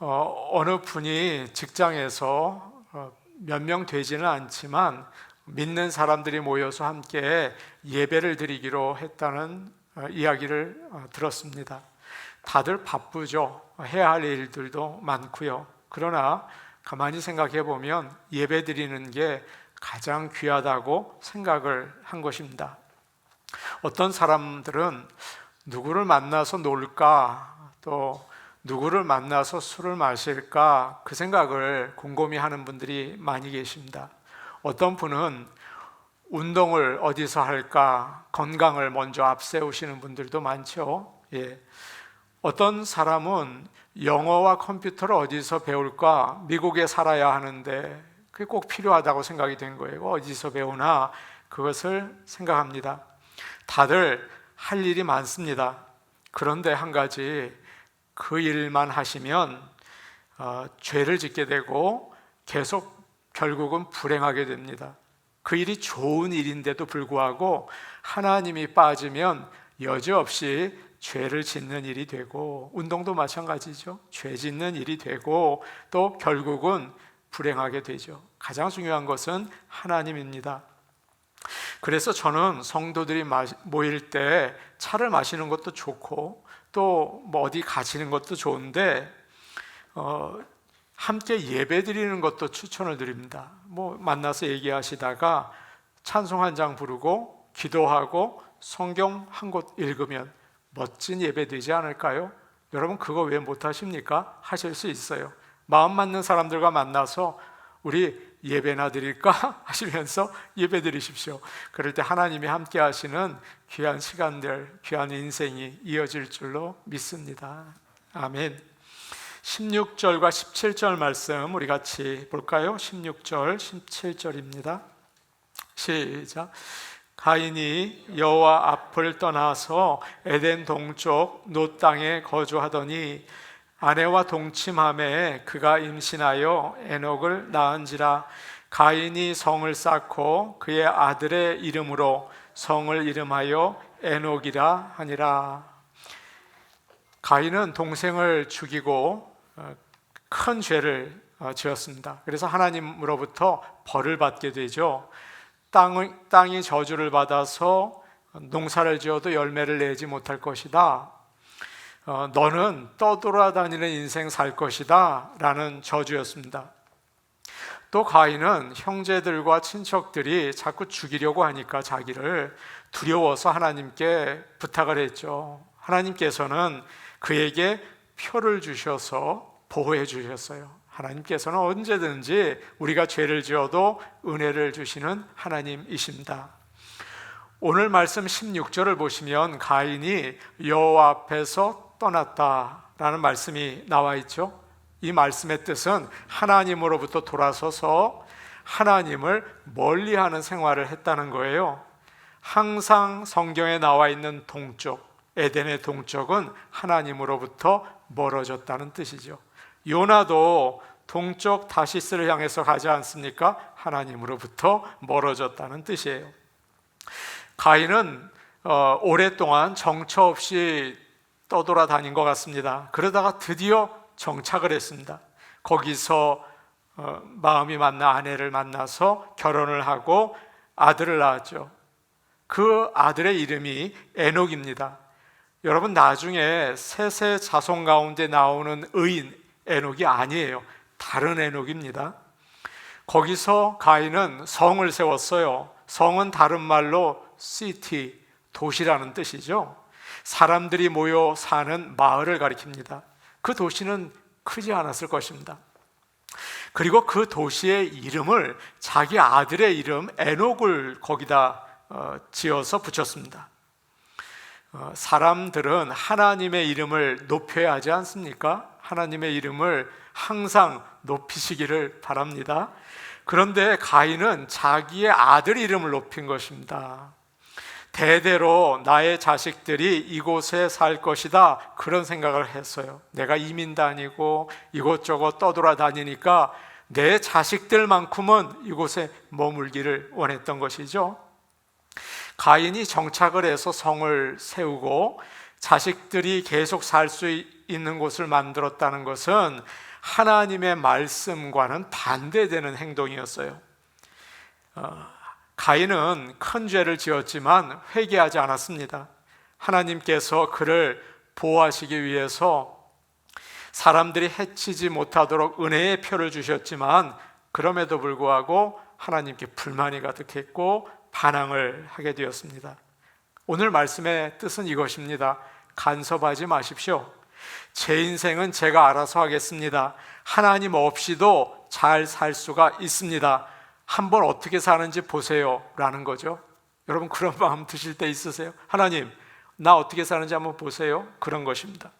어느 분이 직장에서 몇 명 되지는 않지만 믿는 사람들이 모여서 함께 예배를 드리기로 했다는 이야기를 들었습니다. 다들 바쁘죠. 해야 할 일들도 많고요. 그러나 가만히 생각해 보면 예배 드리는 게 가장 귀하다고 생각을 한 것입니다. 어떤 사람들은 누구를 만나서 놀까, 또 누구를 만나서 술을 마실까, 그 생각을 곰곰이 하는 분들이 많이 계십니다. 어떤 분은 운동을 어디서 할까, 건강을 먼저 앞세우시는 분들도 많죠. 어떤 사람은 영어와 컴퓨터를 어디서 배울까, 미국에 살아야 하는데 그게 꼭 필요하다고 생각이 된 거예요. 어디서 배우나, 그것을 생각합니다. 다들 할 일이 많습니다. 그런데 한 가지, 그 일만 하시면 죄를 짓게 되고 계속 결국은 불행하게 됩니다. 그 일이 좋은 일인데도 불구하고 하나님이 빠지면 여지없이 죄를 짓는 일이 되고, 운동도 마찬가지죠. 죄 짓는 일이 되고 또 결국은 불행하게 되죠. 가장 중요한 것은 하나님입니다. 그래서 저는 성도들이 모일 때 차를 마시는 것도 좋고 또 뭐 어디 가시는 것도 좋은데 함께 예배 드리는 것도 추천을 드립니다. 만나서 얘기하시다가 찬송 한 장 부르고 기도하고 성경 한 곳 읽으면 멋진 예배 되지 않을까요? 여러분, 그거 왜 못하십니까? 하실 수 있어요. 마음 맞는 사람들과 만나서 우리 예배나 드릴까? 하시면서 예배 드리십시오. 그럴 때 하나님이 함께 하시는 귀한 시간들, 귀한 인생이 이어질 줄로 믿습니다. 아멘. 16절과 17절 말씀 우리 같이 볼까요? 16절, 17절입니다. 시작. 가인이 여호와 앞을 떠나서 에덴 동쪽 놋 땅에 거주하더니 아내와 동침함에 그가 임신하여 에녹을 낳은지라. 가인이 성을 쌓고 그의 아들의 이름으로 성을 이름하여 에녹이라 하니라. 가인은 동생을 죽이고 큰 죄를 지었습니다. 그래서 하나님으로부터 벌을 받게 되죠. 땅이 저주를 받아서 농사를 지어도 열매를 내지 못할 것이다. 너는 떠돌아다니는 인생 살 것이다 라는 저주였습니다. 또 가인은 형제들과 친척들이 자꾸 죽이려고 하니까 자기를 두려워서 하나님께 부탁을 했죠. 하나님께서는 그에게 표를 주셔서 보호해 주셨어요. 하나님께서는 언제든지 우리가 죄를 지어도 은혜를 주시는 하나님이십니다. 오늘 말씀 16절을 보시면 가인이 여호와 앞에서 떠났다라는 말씀이 나와 있죠. 이 말씀의 뜻은 하나님으로부터 돌아서서 하나님을 멀리하는 생활을 했다는 거예요. 항상 성경에 나와 있는 동쪽, 에덴의 동쪽은 하나님으로부터 멀어졌다는 뜻이죠. 요나도 동쪽 다시스를 향해서 가지 않습니까? 하나님으로부터 멀어졌다는 뜻이에요. 가인은 오랫동안 정처 없이 떠돌아다닌 것 같습니다. 그러다가 드디어 정착을 했습니다. 거기서 마음이 맞는 아내를 만나서 결혼을 하고 아들을 낳았죠. 그 아들의 이름이 에녹입니다. 여러분, 나중에 셋의 자손 가운데 나오는 의인 에녹이 아니에요. 다른 에녹입니다. 거기서 가인은 성을 세웠어요. 성은 다른 말로 시티, 도시라는 뜻이죠. 사람들이 모여 사는 마을을 가리킵니다. 그 도시는 크지 않았을 것입니다. 그리고 그 도시의 이름을 자기 아들의 이름 에녹을 거기다 지어서 붙였습니다. 사람들은 하나님의 이름을 높여야 하지 않습니까? 하나님의 이름을 항상 높이시기를 바랍니다. 그런데 가인은 자기의 아들 이름을 높인 것입니다. 대대로 나의 자식들이 이곳에 살 것이다, 그런 생각을 했어요. 내가 이민 다니고 이곳저곳 떠돌아다니니까 내 자식들만큼은 이곳에 머물기를 원했던 것이죠. 가인이 정착을 해서 성을 세우고 자식들이 계속 살 수 있는 곳을 만들었다는 것은 하나님의 말씀과는 반대되는 행동이었어요. 가인은 큰 죄를 지었지만 회개하지 않았습니다. 하나님께서 그를 보호하시기 위해서 사람들이 해치지 못하도록 은혜의 표를 주셨지만 그럼에도 불구하고 하나님께 불만이 가득했고 반항을 하게 되었습니다. 오늘 말씀의 뜻은 이것입니다. 간섭하지 마십시오. 제 인생은 제가 알아서 하겠습니다. 하나님 없이도 잘 살 수가 있습니다. 한번 어떻게 사는지 보세요 라는 거죠. 여러분 그런 마음 드실 때 있으세요? 하나님 나 어떻게 사는지 한번 보세요. 그런 것입니다.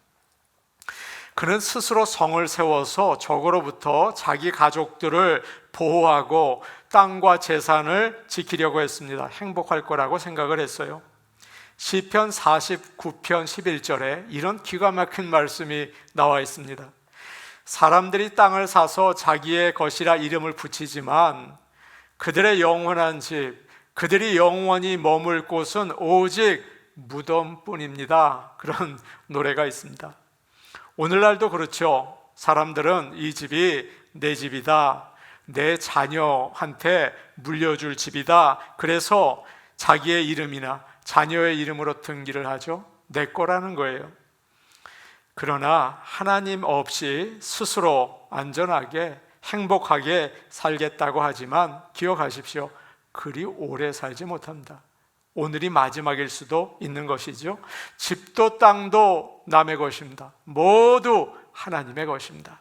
그는 스스로 성을 세워서 적으로부터 자기 가족들을 보호하고 땅과 재산을 지키려고 했습니다. 행복할 거라고 생각을 했어요. 시편 49편 11절에 이런 기가 막힌 말씀이 나와 있습니다. 사람들이 땅을 사서 자기의 것이라 이름을 붙이지만 그들의 영원한 집, 그들이 영원히 머물 곳은 오직 무덤뿐입니다. 그런 노래가 있습니다. 오늘날도 그렇죠. 사람들은 이 집이 내 집이다, 내 자녀한테 물려줄 집이다, 그래서 자기의 이름이나 자녀의 이름으로 등기를 하죠. 내 거라는 거예요. 그러나 하나님 없이 스스로 안전하게 행복하게 살겠다고 하지만 기억하십시오. 그리 오래 살지 못합니다. 오늘이 마지막일 수도 있는 것이죠. 집도 땅도 남의 것입니다. 모두 하나님의 것입니다.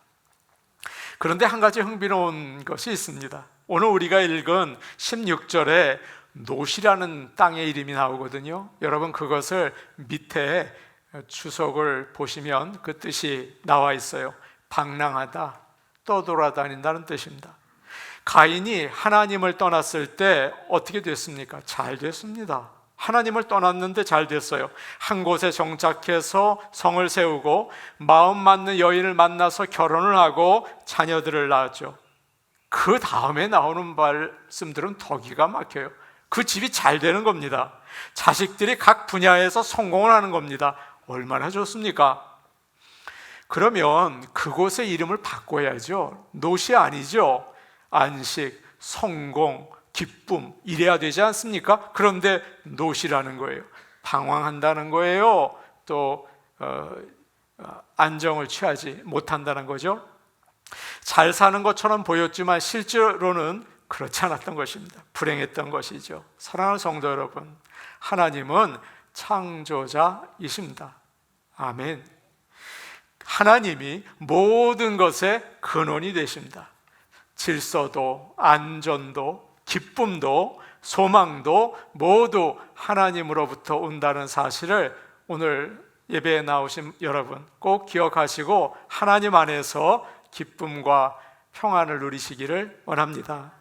그런데 한 가지 흥미로운 것이 있습니다. 오늘 우리가 읽은 16절에 노시라는 땅의 이름이 나오거든요. 여러분 그것을 밑에 주석을 보시면 그 뜻이 나와 있어요. 방랑하다, 떠돌아다닌다는 뜻입니다. 가인이 하나님을 떠났을 때 어떻게 됐습니까? 잘 됐습니다. 하나님을 떠났는데 잘 됐어요. 한 곳에 정착해서 성을 세우고 마음 맞는 여인을 만나서 결혼을 하고 자녀들을 낳았죠. 그 다음에 나오는 말씀들은 더 기가 막혀요. 그 집이 잘 되는 겁니다. 자식들이 각 분야에서 성공을 하는 겁니다. 얼마나 좋습니까? 그러면 그곳의 이름을 바꿔야죠. 노시 아니죠. 안식, 성공, 기쁨 이래야 되지 않습니까? 그런데 노시라는 거예요. 방황한다는 거예요. 또 안정을 취하지 못한다는 거죠. 잘 사는 것처럼 보였지만 실제로는 그렇지 않았던 것입니다. 불행했던 것이죠. 사랑하는 성도 여러분, 하나님은 창조자이십니다. 아멘. 하나님이 모든 것의 근원이 되십니다. 질서도 안전도 기쁨도 소망도 모두 하나님으로부터 온다는 사실을 오늘 예배에 나오신 여러분 꼭 기억하시고 하나님 안에서 기쁨과 평안을 누리시기를 원합니다.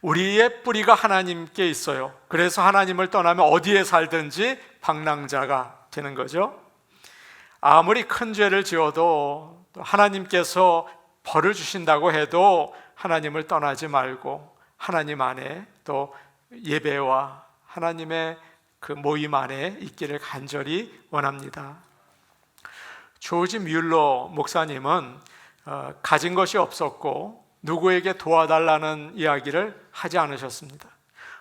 우리의 뿌리가 하나님께 있어요. 그래서 하나님을 떠나면 어디에 살든지 방랑자가 되는 거죠. 아무리 큰 죄를 지어도 하나님께서 벌을 주신다고 해도 하나님을 떠나지 말고 하나님 안에 또 예배와 하나님의 그 모임 안에 있기를 간절히 원합니다. 조지 뮬러 목사님은 가진 것이 없었고 누구에게 도와달라는 이야기를 하지 않으셨습니다.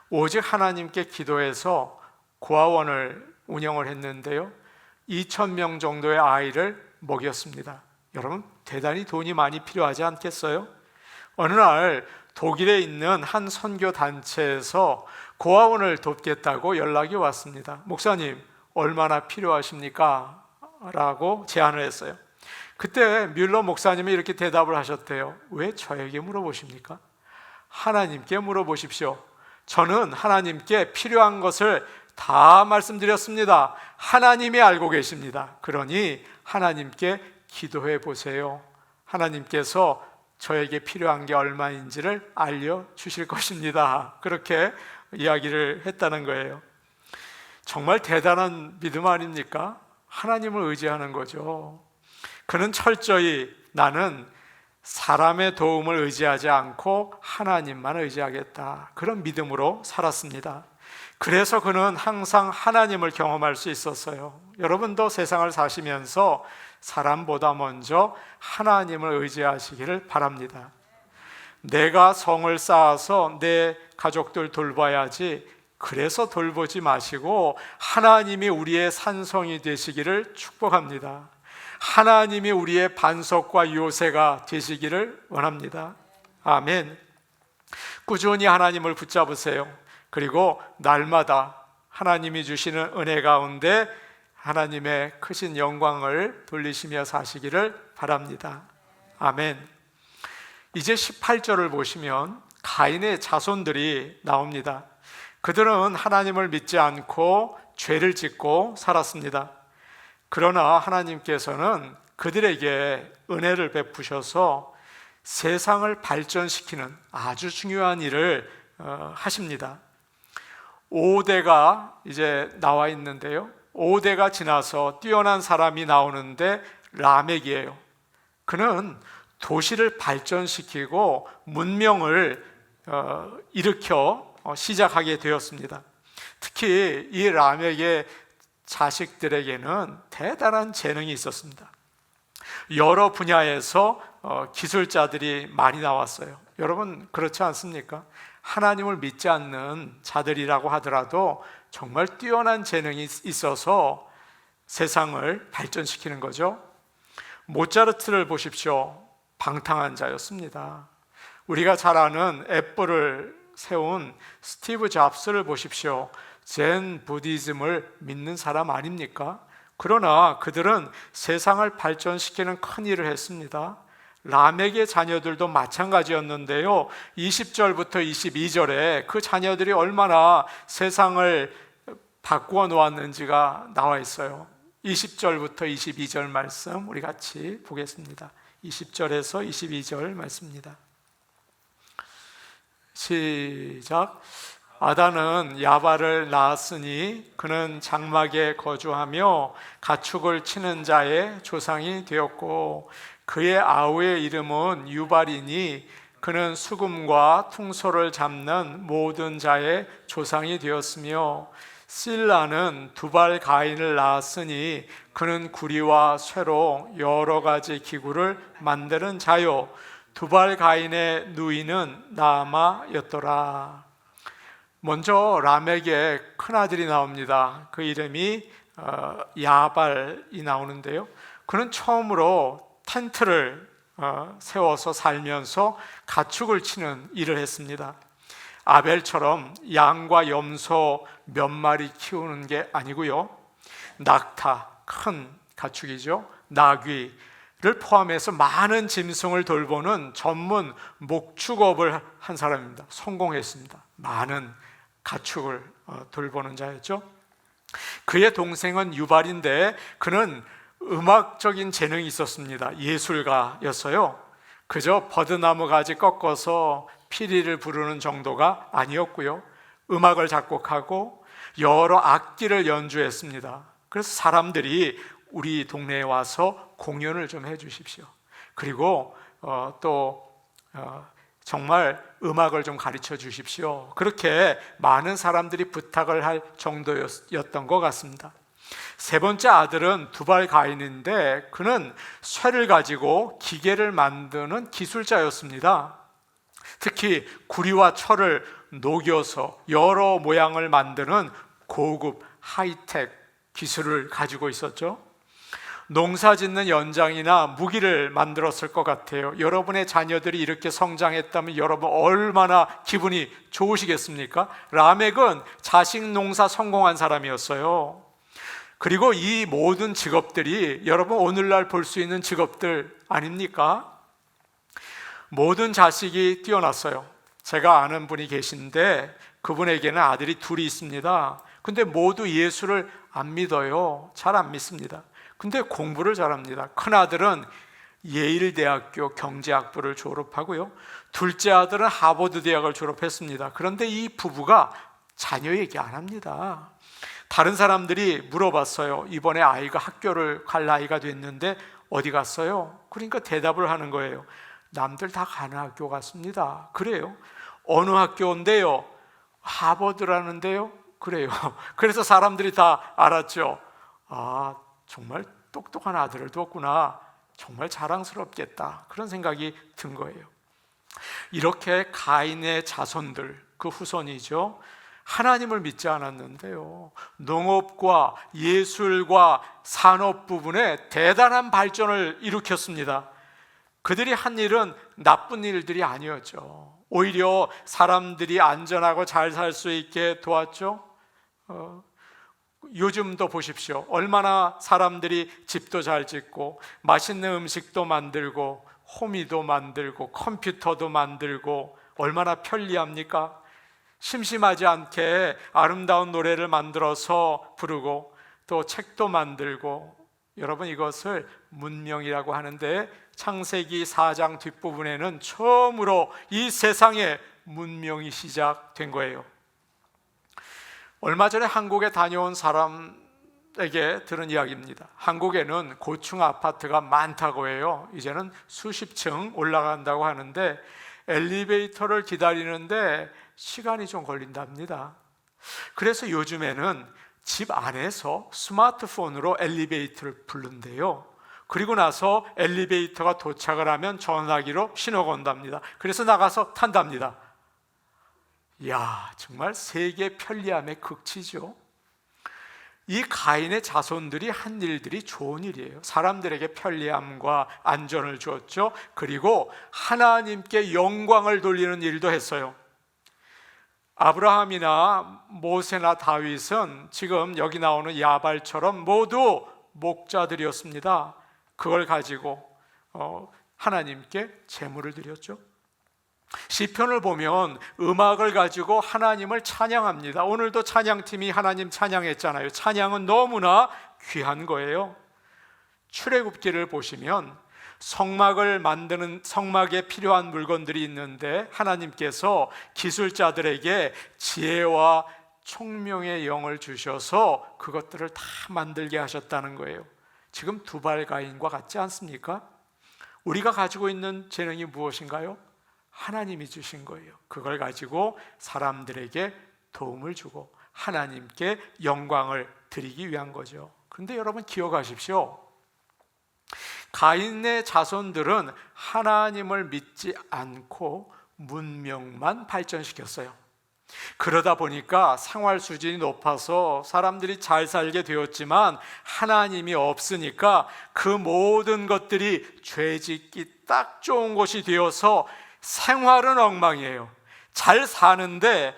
오직 하나님께 기도해서 고아원을 운영을 했는데요, 2,000명 정도의 아이를 먹였습니다. 여러분 대단히 돈이 많이 필요하지 않겠어요? 어느 날 독일에 있는 한 선교 단체에서 고아원을 돕겠다고 연락이 왔습니다. 목사님 얼마나 필요하십니까? 라고 제안을 했어요. 그때 뮬러 목사님이 이렇게 대답을 하셨대요. 왜 저에게 물어보십니까? 하나님께 물어보십시오. 저는 하나님께 필요한 것을 다 말씀드렸습니다. 하나님이 알고 계십니다. 그러니 하나님께 기도해 보세요. 하나님께서 저에게 필요한 게 얼마인지를 알려주실 것입니다. 그렇게 이야기를 했다는 거예요. 정말 대단한 믿음 아닙니까? 하나님을 의지하는 거죠. 그는 철저히 나는 사람의 도움을 의지하지 않고 하나님만 의지하겠다, 그런 믿음으로 살았습니다. 그래서 그는 항상 하나님을 경험할 수 있었어요. 여러분도 세상을 사시면서 사람보다 먼저 하나님을 의지하시기를 바랍니다. 내가 성을 쌓아서 내 가족들 돌봐야지, 그래서 돌보지 마시고 하나님이 우리의 산성이 되시기를 축복합니다. 하나님이 우리의 반석과 요새가 되시기를 원합니다. 아멘. 꾸준히 하나님을 붙잡으세요. 그리고 날마다 하나님이 주시는 은혜 가운데 하나님의 크신 영광을 돌리시며 사시기를 바랍니다. 아멘. 이제 18절을 보시면 가인의 자손들이 나옵니다. 그들은 하나님을 믿지 않고 죄를 짓고 살았습니다. 그러나 하나님께서는 그들에게 은혜를 베푸셔서 세상을 발전시키는 아주 중요한 일을 하십니다. 5대가 이제 나와 있는데요, 5대가 지나서 뛰어난 사람이 나오는데 라멕이에요. 그는 도시를 발전시키고 문명을 일으켜 시작하게 되었습니다. 특히 이 라멕의 자식들에게는 대단한 재능이 있었습니다. 여러 분야에서 기술자들이 많이 나왔어요. 여러분 그렇지 않습니까? 하나님을 믿지 않는 자들이라고 하더라도 정말 뛰어난 재능이 있어서 세상을 발전시키는 거죠. 모차르트를 보십시오. 방탕한 자였습니다. 우리가 잘 아는 애플을 세운 스티브 잡스를 보십시오. 젠 부디즘을 믿는 사람 아닙니까? 그러나 그들은 세상을 발전시키는 큰 일을 했습니다. 라멕의 자녀들도 마찬가지였는데요, 20절부터 22절에 그 자녀들이 얼마나 세상을 바꾸어 놓았는지가 나와 있어요. 20절부터 22절 말씀 우리 같이 보겠습니다. 20절에서 22절 말씀입니다. 시작. 아다는 야발을 낳았으니 그는 장막에 거주하며 가축을 치는 자의 조상이 되었고, 그의 아우의 이름은 유발이니 그는 수금과 퉁소를 잡는 모든 자의 조상이 되었으며, 실라는 두발 가인을 낳았으니 그는 구리와 쇠로 여러 가지 기구를 만드는 자요, 두발 가인의 누이는 나아마였더라. 먼저 라멕의 큰아들이 나옵니다. 그 이름이 야발이 나오는데요, 그는 처음으로 텐트를 세워서 살면서 가축을 치는 일을 했습니다. 아벨처럼 양과 염소 몇 마리 키우는 게 아니고요, 낙타, 큰 가축이죠, 나귀를 포함해서 많은 짐승을 돌보는 전문 목축업을 한 사람입니다. 성공했습니다. 많은 가축을 돌보는 자였죠. 그의 동생은 유발인데 그는 음악적인 재능이 있었습니다. 예술가였어요. 그저 버드나무 가지 꺾어서 피리를 부르는 정도가 아니었고요, 음악을 작곡하고 여러 악기를 연주했습니다. 그래서 사람들이 우리 동네에 와서 공연을 좀 해주십시오. 그리고 정말 음악을 좀 가르쳐 주십시오. 그렇게 많은 사람들이 부탁을 할 정도였던 것 같습니다. 세 번째 아들은 두발 가인인데 그는 쇠를 가지고 기계를 만드는 기술자였습니다. 특히 구리와 철을 녹여서 여러 모양을 만드는 고급 하이텍 기술을 가지고 있었죠. 농사 짓는 연장이나 무기를 만들었을 것 같아요. 여러분의 자녀들이 이렇게 성장했다면 여러분 얼마나 기분이 좋으시겠습니까? 라멕은 자식 농사 성공한 사람이었어요. 그리고 이 모든 직업들이 여러분 오늘날 볼 수 있는 직업들 아닙니까? 모든 자식이 뛰어났어요. 제가 아는 분이 계신데 그분에게는 아들이 둘이 있습니다. 근데 모두 예수를 안 믿어요. 잘 안 믿습니다. 근데 공부를 잘합니다. 큰아들은 예일대학교 경제학부를 졸업하고요, 둘째 아들은 하버드 대학을 졸업했습니다. 그런데 이 부부가 자녀 얘기 안 합니다. 다른 사람들이 물어봤어요. 이번에 아이가 학교를 갈 나이가 됐는데 어디 갔어요? 그러니까 대답을 하는 거예요. 남들 다 가는 학교 갔습니다. 그래요? 어느 학교인데요? 하버드라는데요? 그래요. 그래서 사람들이 다 알았죠. 아, 정말 똑똑한 아들을 뒀구나. 정말 자랑스럽겠다. 그런 생각이 든 거예요. 이렇게 가인의 자손들, 그 후손이죠, 하나님을 믿지 않았는데요, 농업과 예술과 산업 부분에 대단한 발전을 일으켰습니다. 그들이 한 일은 나쁜 일들이 아니었죠. 오히려 사람들이 안전하고 잘 살 수 있게 도왔죠. 요즘도 보십시오. 얼마나 사람들이 집도 잘 짓고 맛있는 음식도 만들고 호미도 만들고 컴퓨터도 만들고 얼마나 편리합니까? 심심하지 않게 아름다운 노래를 만들어서 부르고 또 책도 만들고, 여러분 이것을 문명이라고 하는데 창세기 4장 뒷부분에는 처음으로 이 세상에 문명이 시작된 거예요. 얼마 전에 한국에 다녀온 사람에게 들은 이야기입니다. 한국에는 고층 아파트가 많다고 해요. 이제는 수십 층 올라간다고 하는데 엘리베이터를 기다리는데 시간이 좀 걸린답니다. 그래서 요즘에는 집 안에서 스마트폰으로 엘리베이터를 부른대요. 그리고 나서 엘리베이터가 도착을 하면 전화기로 신호가 온답니다. 그래서 나가서 탄답니다. 이야, 정말 세계 편리함의 극치죠. 이 가인의 자손들이 한 일들이 좋은 일이에요. 사람들에게 편리함과 안전을 주었죠. 그리고 하나님께 영광을 돌리는 일도 했어요. 아브라함이나 모세나 다윗은 지금 여기 나오는 야발처럼 모두 목자들이었습니다. 그걸 가지고 하나님께 제물을 드렸죠. 시편을 보면 음악을 가지고 하나님을 찬양합니다. 오늘도 찬양팀이 하나님 찬양했잖아요. 찬양은 너무나 귀한 거예요. 출애굽기를 보시면 성막을 만드는, 성막에 필요한 물건들이 있는데 하나님께서 기술자들에게 지혜와 총명의 영을 주셔서 그것들을 다 만들게 하셨다는 거예요. 지금 두발가인과 같지 않습니까? 우리가 가지고 있는 재능이 무엇인가요? 하나님이 주신 거예요. 그걸 가지고 사람들에게 도움을 주고 하나님께 영광을 드리기 위한 거죠. 그런데 여러분 기억하십시오. 가인의 자손들은 하나님을 믿지 않고 문명만 발전시켰어요. 그러다 보니까 생활 수준이 높아서 사람들이 잘 살게 되었지만 하나님이 없으니까 그 모든 것들이 죄짓기 딱 좋은 곳이 되어서 생활은 엉망이에요. 잘 사는데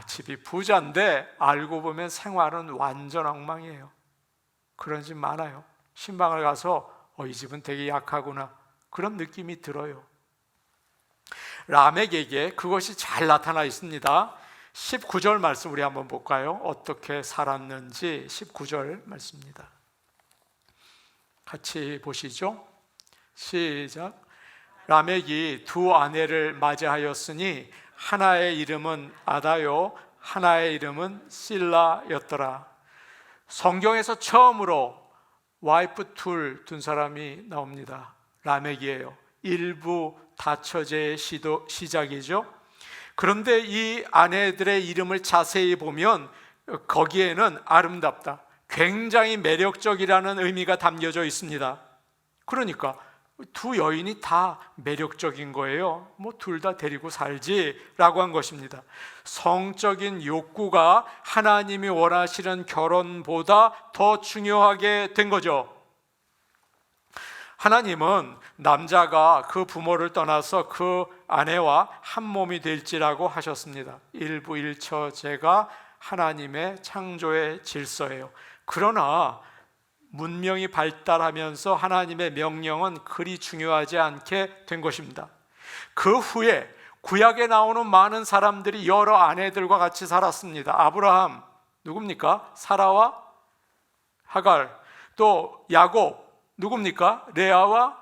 집이 부자인데 알고 보면 생활은 완전 엉망이에요. 그런 집 많아요. 신방을 가서 이 집은 되게 약하구나, 그런 느낌이 들어요. 라멕에게 그것이 잘 나타나 있습니다. 19절 말씀 우리 한번 볼까요? 어떻게 살았는지 19절 말씀입니다. 같이 보시죠. 시작. 라멕이 두 아내를 맞이하였으니 하나의 이름은 아다요 하나의 이름은 실라였더라. 성경에서 처음으로 와이프 둘 둔 사람이 나옵니다. 라멕이에요. 일부 다처제의 시작이죠. 그런데 이 아내들의 이름을 자세히 보면 거기에는 아름답다, 굉장히 매력적이라는 의미가 담겨져 있습니다. 그러니까 두 여인이 다 매력적인 거예요. 둘 다 데리고 살지라고 한 것입니다. 성적인 욕구가 하나님이 원하시는 결혼보다 더 중요하게 된 거죠. 하나님은 남자가 그 부모를 떠나서 그 아내와 한 몸이 될지라고 하셨습니다. 일부일처제가 하나님의 창조의 질서예요. 그러나 문명이 발달하면서 하나님의 명령은 그리 중요하지 않게 된 것입니다. 그 후에 구약에 나오는 많은 사람들이 여러 아내들과 같이 살았습니다. 아브라함 누굽니까? 사라와 하갈, 또 야곱 누굽니까? 레아와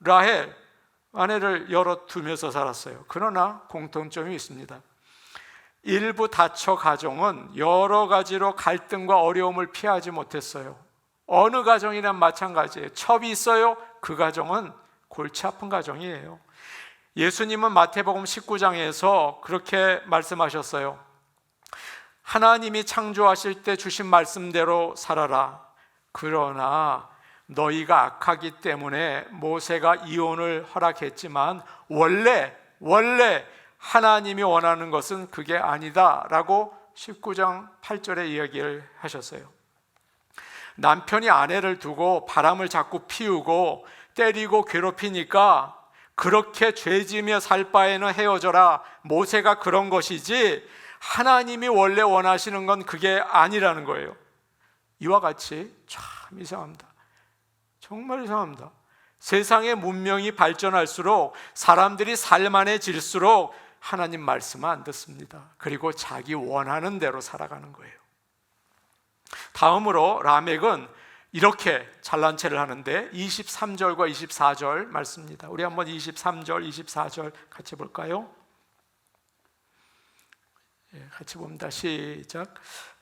라헬, 아내를 여러 두면서 살았어요. 그러나 공통점이 있습니다. 일부 다처 가정은 여러 가지로 갈등과 어려움을 피하지 못했어요. 어느 가정이나 마찬가지예요. 첩이 있어요. 그 가정은 골치 아픈 가정이에요. 예수님은 마태복음 19장에서 그렇게 말씀하셨어요. 하나님이 창조하실 때 주신 말씀대로 살아라. 그러나 너희가 악하기 때문에 모세가 이혼을 허락했지만 원래 하나님이 원하는 것은 그게 아니다 라고 19장 8절에 이야기를 하셨어요. 남편이 아내를 두고 바람을 자꾸 피우고 때리고 괴롭히니까 그렇게 죄지며 살 바에는 헤어져라, 모세가 그런 것이지 하나님이 원래 원하시는 건 그게 아니라는 거예요. 이와 같이 참 이상합니다. 정말 이상합니다. 세상의 문명이 발전할수록 사람들이 살만해질수록 하나님 말씀을 안 듣습니다. 그리고 자기 원하는 대로 살아가는 거예요. 다음으로 라멕은 이렇게 잘난 체를 하는데 23절과 24절 말씀입니다. 우리 한번 23절, 24절 같이 볼까요? 같이 봅니다. 시작.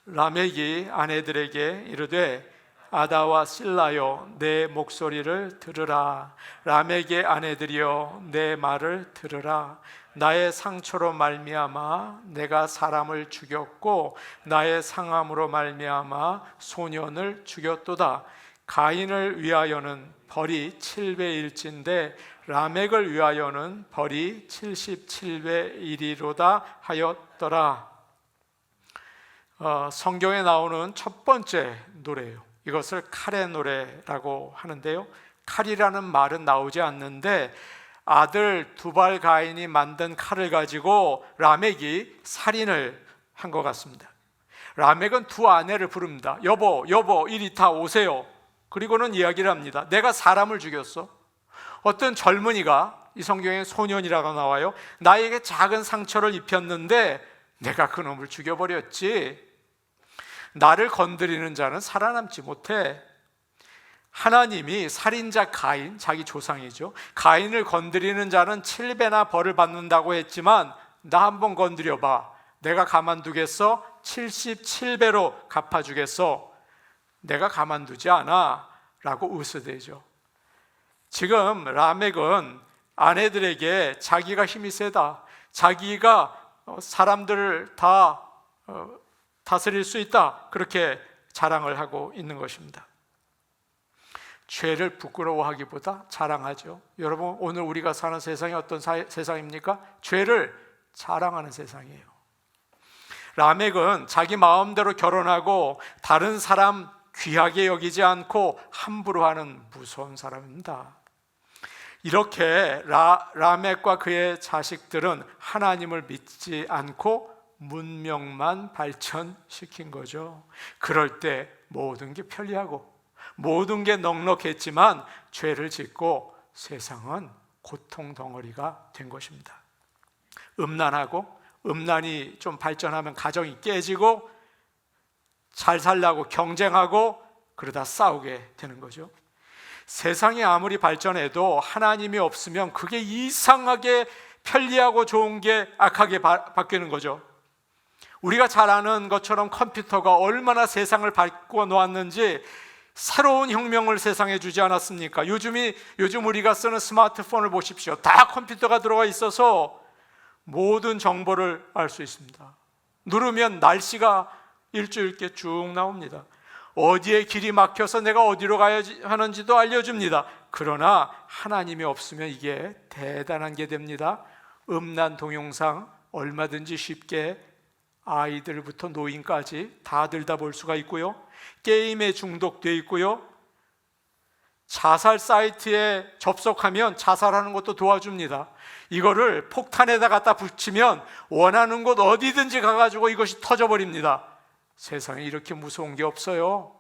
라멕이 아내들에게 이르되 아다와 실라여 내 목소리를 들으라. 라멕의 아내들이여 내 말을 들으라. 나의 상처로 말미암아 내가 사람을 죽였고 나의 상함으로 말미암아 소년을 죽였도다. 가인을 위하여는 벌이 7배일진데 라멕을 위하여는 벌이 77배이리로다 하였더라. 성경에 나오는 첫 번째 노래예요. 이것을 칼의 노래라고 하는데요, 칼이라는 말은 나오지 않는데 아들 두발 가인이 만든 칼을 가지고 라멕이 살인을 한 것 같습니다. 라멕은 두 아내를 부릅니다. 여보 이리 다 오세요. 그리고는 이야기를 합니다. 내가 사람을 죽였어. 어떤 젊은이가, 이 성경에 소년이라고 나와요, 나에게 작은 상처를 입혔는데 내가 그놈을 죽여버렸지. 나를 건드리는 자는 살아남지 못해. 하나님이 살인자 가인, 자기 조상이죠, 가인을 건드리는 자는 7배나 벌을 받는다고 했지만 나 한번 건드려봐, 내가 가만두겠어? 77배로 갚아주겠어? 내가 가만두지 않아 라고 으스대죠. 지금 라멕은 아내들에게 자기가 힘이 세다, 자기가 사람들을 다 다스릴 수 있다, 그렇게 자랑을 하고 있는 것입니다. 죄를 부끄러워하기보다 자랑하죠. 여러분, 오늘 우리가 사는 세상이 어떤 세상입니까? 죄를 자랑하는 세상이에요. 라멕은 자기 마음대로 결혼하고 다른 사람 귀하게 여기지 않고 함부로 하는 무서운 사람입니다. 이렇게 라멕과 그의 자식들은 하나님을 믿지 않고 문명만 발전시킨 거죠. 그럴 때 모든 게 편리하고 모든 게 넉넉했지만 죄를 짓고 세상은 고통 덩어리가 된 것입니다. 음란이 좀 발전하면 가정이 깨지고 잘 살려고 경쟁하고 그러다 싸우게 되는 거죠. 세상이 아무리 발전해도 하나님이 없으면 그게 이상하게 편리하고 좋은 게 악하게 바뀌는 거죠. 우리가 잘 아는 것처럼 컴퓨터가 얼마나 세상을 바꿔 놓았는지 새로운 혁명을 세상에 주지 않았습니까? 요즘 우리가 쓰는 스마트폰을 보십시오. 다 컴퓨터가 들어가 있어서 모든 정보를 알 수 있습니다. 누르면 날씨가 일주일께 쭉 나옵니다. 어디에 길이 막혀서 내가 어디로 가야 하는지도 알려줍니다. 그러나 하나님이 없으면 이게 대단한 게 됩니다. 음란 동영상 얼마든지 쉽게 아이들부터 노인까지 다 들다 볼 수가 있고요, 게임에 중독되어 있고요, 자살 사이트에 접속하면 자살하는 것도 도와줍니다. 이거를 폭탄에다 갖다 붙이면 원하는 곳 어디든지 가가지고 이것이 터져버립니다. 세상에 이렇게 무서운 게 없어요.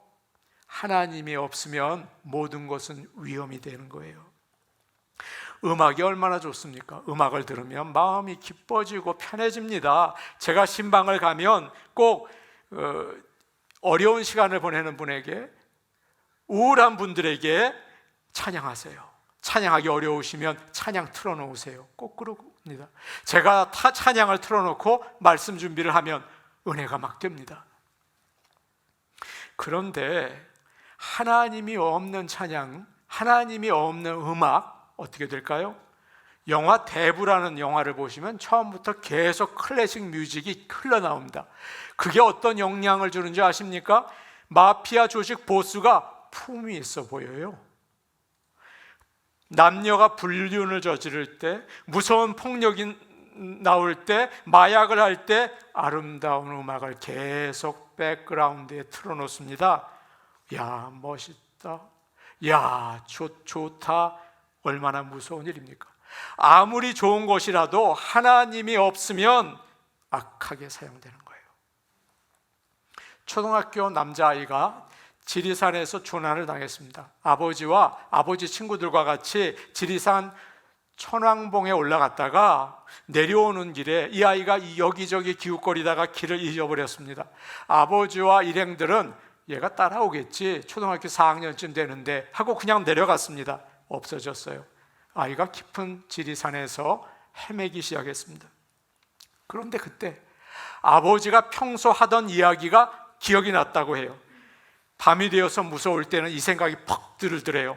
하나님이 없으면 모든 것은 위험이 되는 거예요. 음악이 얼마나 좋습니까? 음악을 들으면 마음이 기뻐지고 편해집니다. 제가 신방을 가면 꼭 어려운 시간을 보내는 분에게, 우울한 분들에게 찬양하세요. 찬양하기 어려우시면 찬양 틀어놓으세요. 꼭 그럽니다. 제가 찬양을 틀어놓고 말씀 준비를 하면 은혜가 막 됩니다. 그런데 하나님이 없는 찬양, 하나님이 없는 음악 어떻게 될까요? 영화 대부라는 영화를 보시면 처음부터 계속 클래식 뮤직이 흘러나옵니다. 그게 어떤 영향을 주는지 아십니까? 마피아 조직 보스가 품이 있어 보여요. 남녀가 불륜을 저지를 때, 무서운 폭력이 나올 때, 마약을 할 때 아름다운 음악을 계속 백그라운드에 틀어놓습니다. 야, 멋있다. 야, 좋다. 얼마나 무서운 일입니까? 아무리 좋은 것이라도 하나님이 없으면 악하게 사용되는 거예요. 초등학교 남자아이가 지리산에서 조난을 당했습니다. 아버지와 아버지 친구들과 같이 지리산 천왕봉에 올라갔다가 내려오는 길에 이 아이가 여기저기 기웃거리다가 길을 잊어버렸습니다. 아버지와 일행들은 얘가 따라오겠지, 초등학교 4학년쯤 되는데 하고 그냥 내려갔습니다. 없어졌어요. 아이가 깊은 지리산에서 헤매기 시작했습니다. 그런데 그때 아버지가 평소 하던 이야기가 기억이 났다고 해요. 밤이 되어서 무서울 때는 이 생각이 퍽 들더래요.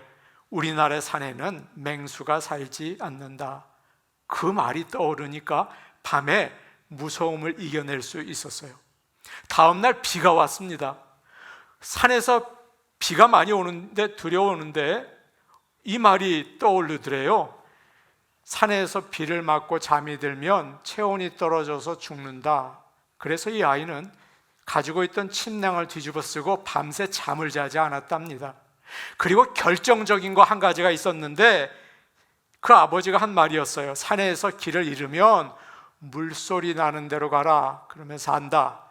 우리나라 산에는 맹수가 살지 않는다. 그 말이 떠오르니까 밤에 무서움을 이겨낼 수 있었어요. 다음날 비가 왔습니다. 산에서 비가 많이 오는데 두려우는데 이 말이 떠오르더래요. 산에서 비를 맞고 잠이 들면 체온이 떨어져서 죽는다. 그래서 이 아이는 가지고 있던 침낭을 뒤집어 쓰고 밤새 잠을 자지 않았답니다. 그리고 결정적인 거 한 가지가 있었는데 그 아버지가 한 말이었어요. 산에서 길을 잃으면 물소리 나는 데로 가라. 그러면서 안다.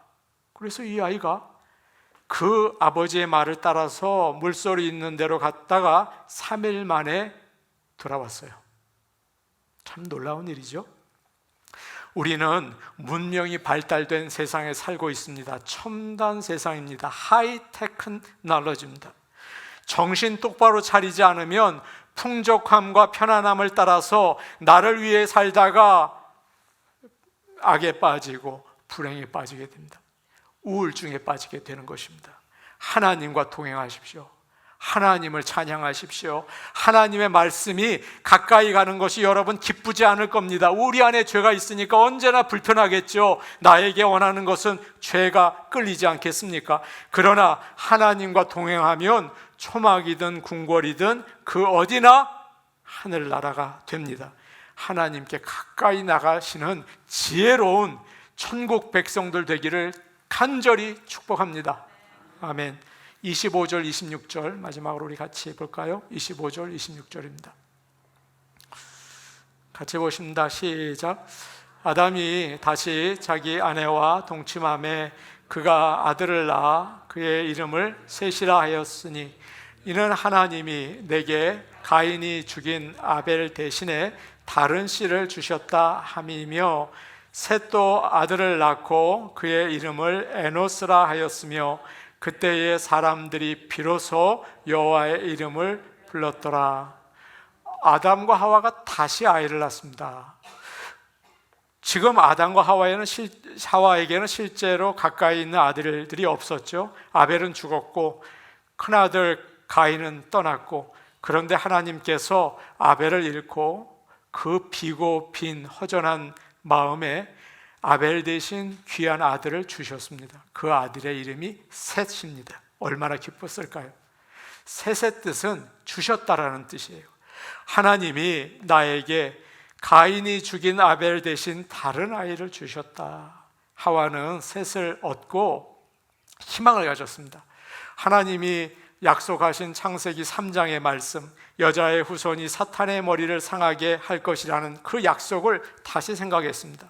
그래서 이 아이가 그 아버지의 말을 따라서 물소리 있는 데로 갔다가 3일 만에 돌아왔어요. 참 놀라운 일이죠. 우리는 문명이 발달된 세상에 살고 있습니다. 첨단 세상입니다. 하이 테크놀로지입니다. 정신 똑바로 차리지 않으면 풍족함과 편안함을 따라서 나를 위해 살다가 악에 빠지고 불행에 빠지게 됩니다. 우울증에 빠지게 되는 것입니다. 하나님과 동행하십시오. 하나님을 찬양하십시오. 하나님의 말씀이 가까이 가는 것이 여러분 기쁘지 않을 겁니다. 우리 안에 죄가 있으니까 언제나 불편하겠죠. 나에게 원하는 것은 죄가 끌리지 않겠습니까? 그러나 하나님과 동행하면 초막이든 궁궐이든 그 어디나 하늘나라가 됩니다. 하나님께 가까이 나가시는 지혜로운 천국 백성들 되기를 간절히 축복합니다. 아멘. 25절, 26절 마지막으로 우리 같이 볼까요? 25절, 26절입니다. 같이 보십니다. 시작. 아담이 다시 자기 아내와 동침함에 그가 아들을 낳아 그의 이름을 셋이라 하였으니 이는 하나님이 내게 가인이 죽인 아벨 대신에 다른 씨를 주셨다 함이며 셋도 아들을 낳고 그의 이름을 에노스라 하였으며 그때의 사람들이 비로소 여호와의 이름을 불렀더라. 아담과 하와가 다시 아이를 낳습니다. 지금 아담과 하와에게는 실제로 가까이 있는 아들들이 없었죠. 아벨은 죽었고 큰아들 가인은 떠났고, 그런데 하나님께서 아벨을 잃고 그 비고 빈 허전한 마음에 아벨 대신 귀한 아들을 주셨습니다. 그 아들의 이름이 셋입니다. 얼마나 기뻤을까요? 셋의 뜻은 주셨다라는 뜻이에요. 하나님이 나에게 가인이 죽인 아벨 대신 다른 아이를 주셨다. 하와는 셋을 얻고 희망을 가졌습니다. 하나님이 약속하신 창세기 3장의 말씀, 여자의 후손이 사탄의 머리를 상하게 할 것이라는 그 약속을 다시 생각했습니다.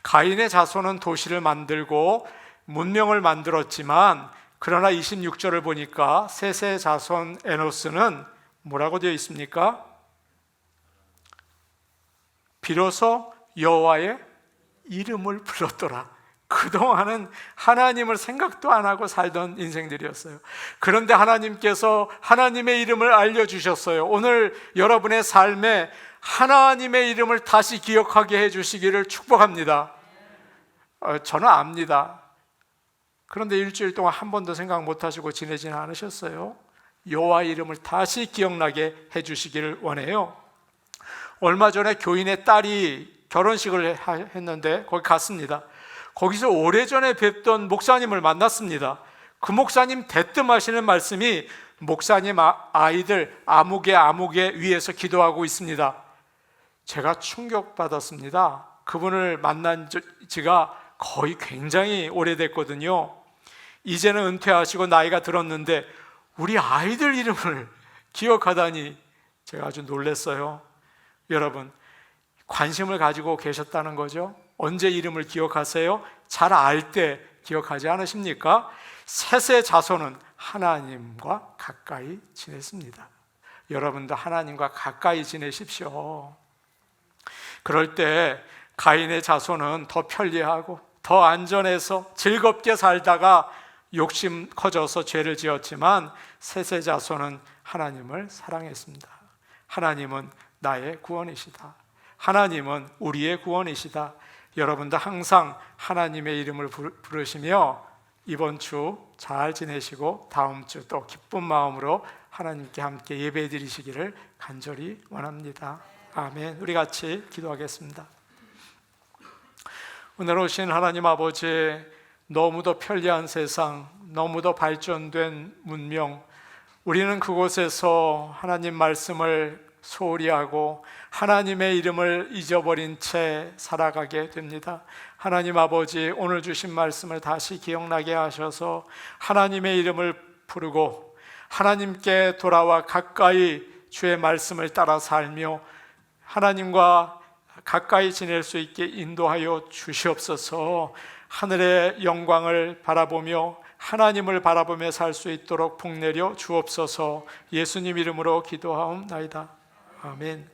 가인의 자손은 도시를 만들고 문명을 만들었지만, 그러나 26절을 보니까 셋의 자손 에노스는 뭐라고 되어 있습니까? 비로소 여호와의 이름을 불렀더라. 그동안은 하나님을 생각도 안 하고 살던 인생들이었어요. 그런데 하나님께서 하나님의 이름을 알려주셨어요. 오늘 여러분의 삶에 하나님의 이름을 다시 기억하게 해주시기를 축복합니다. 저는 압니다. 그런데 일주일 동안 한 번도 생각 못하시고 지내지는 않으셨어요? 여호와의 이름을 다시 기억나게 해주시기를 원해요. 얼마 전에 교인의 딸이 결혼식을 했는데 거기 갔습니다. 거기서 오래전에 뵙던 목사님을 만났습니다. 그 목사님 대뜸 하시는 말씀이 목사님 아이들 아무개 위해서 기도하고 있습니다. 제가 충격받았습니다. 그분을 만난 지가 거의 굉장히 오래됐거든요. 이제는 은퇴하시고 나이가 들었는데 우리 아이들 이름을 기억하다니 제가 아주 놀랐어요. 여러분, 관심을 가지고 계셨다는 거죠. 언제 이름을 기억하세요? 잘 알 때 기억하지 않으십니까? 셋의 자손은 하나님과 가까이 지냈습니다. 여러분도 하나님과 가까이 지내십시오. 그럴 때 가인의 자손은 더 편리하고 더 안전해서 즐겁게 살다가 욕심 커져서 죄를 지었지만 셋의 자손은 하나님을 사랑했습니다. 하나님은 나의 구원이시다. 하나님은 우리의 구원이시다. 여러분도 항상 하나님의 이름을 부르시며 이번 주 잘 지내시고 다음 주 또 기쁜 마음으로 하나님께 함께 예배 드리시기를 간절히 원합니다. 아멘. 우리 같이 기도하겠습니다. 오늘 오신 하나님 아버지, 너무도 편리한 세상, 너무도 발전된 문명, 우리는 그곳에서 하나님 말씀을 소홀히 하고 하나님의 이름을 잊어버린 채 살아가게 됩니다. 하나님 아버지, 오늘 주신 말씀을 다시 기억나게 하셔서 하나님의 이름을 부르고 하나님께 돌아와 가까이 주의 말씀을 따라 살며 하나님과 가까이 지낼 수 있게 인도하여 주시옵소서. 하늘의 영광을 바라보며 하나님을 바라보며 살 수 있도록 복내려 주옵소서. 예수님 이름으로 기도하옵나이다. 아멘.